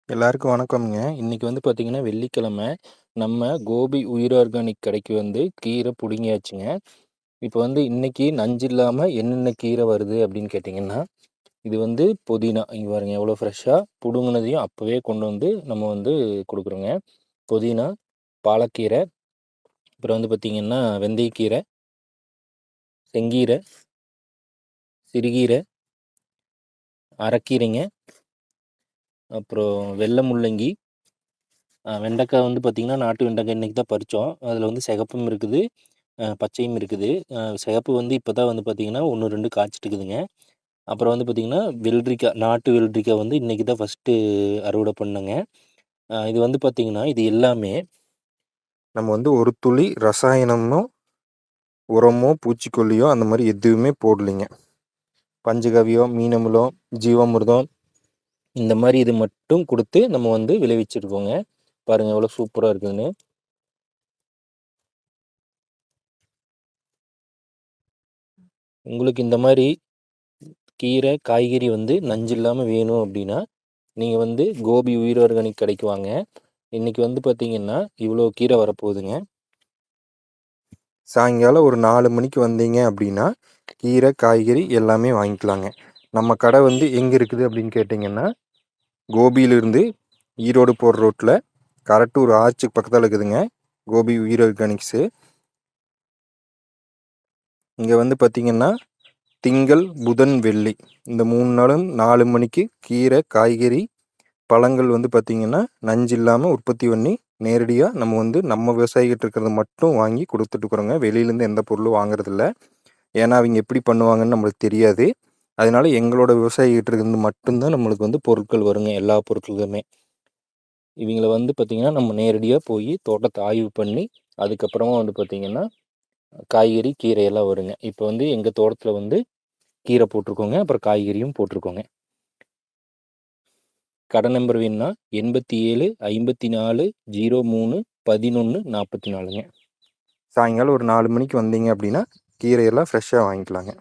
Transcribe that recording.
எல்லாருக்கும் வணக்கம்ங்க. இன்னைக்கு வந்து பார்த்தீங்கன்னா, வெள்ளிக்கிழமை. நம்ம கோபி உயிர் ஆர்கானிக் கடைக்கு வந்து கீரை புடுங்கியாச்சுங்க. இப்போ வந்து இன்னைக்கு நஞ்சு இல்லாம என்னென்ன கீரை வருது அப்படின்னு கேட்டிங்கன்னா, இது வந்து புதினா. இங்க பாருங்க எவ்வளோ ஃப்ரெஷ்ஷா புடுங்குனதையும் அப்பவே கொண்டு வந்து நம்ம வந்து குடுக்குறோங்க. புதினா, பாலக்கீரை, அப்புறம் வந்து பார்த்தீங்கன்னா, வெந்தயக்கீரை, செங்கீரை, சிறுகீரை, அரக்கீரைங்க, அப்புறம் வெள்ளை முள்ளங்கி, வெண்டைக்காய் வந்து பார்த்தீங்கன்னா, நாட்டு வெண்டைக்காய் இன்னைக்கு தான் பறிச்சோம். அதில வந்து சிகப்பும் இருக்குது, பச்சையும் இருக்குது. சிகப்பு வந்து இப்போ தான் வந்து பார்த்தீங்கன்னா, 1, 2 காய்ச்சிட்டுருக்குதுங்க. அப்புறம் வந்து பார்த்தீங்கன்னா, வெள்ளரிக்காய், நாட்டு வெள்ளரிக்காய் வந்து இன்னைக்கு தான் ஃபர்ஸ்ட்டு அறுவடை பண்ணேங்க. இது வந்து பார்த்தீங்கன்னா, இது எல்லாமே நம்ம வந்து ஒரு துளி ரசாயனமோ, உரமோ, பூச்சிக்கொல்லியோ அந்த மாரி எதுவுமே போடலைங்க. பஞ்சகவ்யம், மீனமிலம், ஜீவாமிர்தம் இந்த மாரி இது மட்டும் குடுத்து நம்ம வந்து விளைவிச்சிருக்கோங்க. பாருங்க எவ்வளோ சூப்பரா இருக்குதுன்னு. உங்களுக்கு இந்த மாரி கீரை, காய்கறி வந்து நஞ்சு இல்லாம வேணும் அப்படின்னா, நீங்க வந்து கோபி உயிர் ஆர்கானிக் கடைக்கு வாங்க. இன்னைக்கு வந்து பார்த்தீங்கன்னா, இவ்வளோ கீரை வரப்போகுதுங்க. சாயங்காலம் ஒரு 4 மணிக்கு வந்தீங்க அப்படின்னா, கீரை, காய்கறி எல்லாமே வாங்கிக்கலாங்க. நம்ம கடை வந்து எங்க இருக்குது அப்படின்னு கேட்டிங்கன்னா, கோபியிலிருந்து ஈரோடு போற ரோட்ல கரட்டூர் ஆர்ச்சுக்கு பக்கத்தில இருக்குதுங்க. கோபி உயிர் ஆர்கானிக்ஸு. இங்க வந்து பார்த்தீங்கன்னா, திங்கள், புதன், வெள்ளி இந்த 3 நாளும் 4 மணிக்கு கீரை, காய்கறி, பழங்கள் வந்து பார்த்தீங்கன்னா, நஞ்சு இல்லாம உற்பத்தி பண்ணி நேரடியா நம்ம வந்து நம்ம விவசாயிகிட்ட இருக்கிறத மட்டும் வாங்கி குடுத்துட்டுருக்குறோங்க. வெளியிலேருந்து எந்த பொருளும் வாங்குறதில்ல. ஏன்னா, அவிங்க எப்படி பண்ணுவாங்கன்னு நம்மளுக்கு தெரியாது. அதனால எங்களோட விவசாயிகிட்ட இருந்து மட்டும் தான் நம்மளுக்கு வந்து பொருட்கள் வருங்க. எல்லா பொருட்களுமே. இவிங்கள வந்து பார்த்தீங்கன்னா, நம்ம நேரடியா போயி தோட்டத்த ஆய்வு பண்ணி, அதுக்கப்புறமா வந்து பார்த்தீங்கன்னா, காய்கறி, கீரை எல்லாம் வருங்க. இப்போ வந்து எங்க தோட்டத்தில வந்து கீரை போட்டிருக்கோங்க. அப்புறம் காய்கறியும் போட்டிருக்கோங்க. கடை நம்பர் வேணுனா 87 54 03 11 44ங்க. சாயங்காலம் ஒரு 4 மணிக்கு வந்தீங்க அப்படின்னா, கீரையெல்லாம் ஃப்ரெஷ்ஷா வாங்கிக்கலாங்க.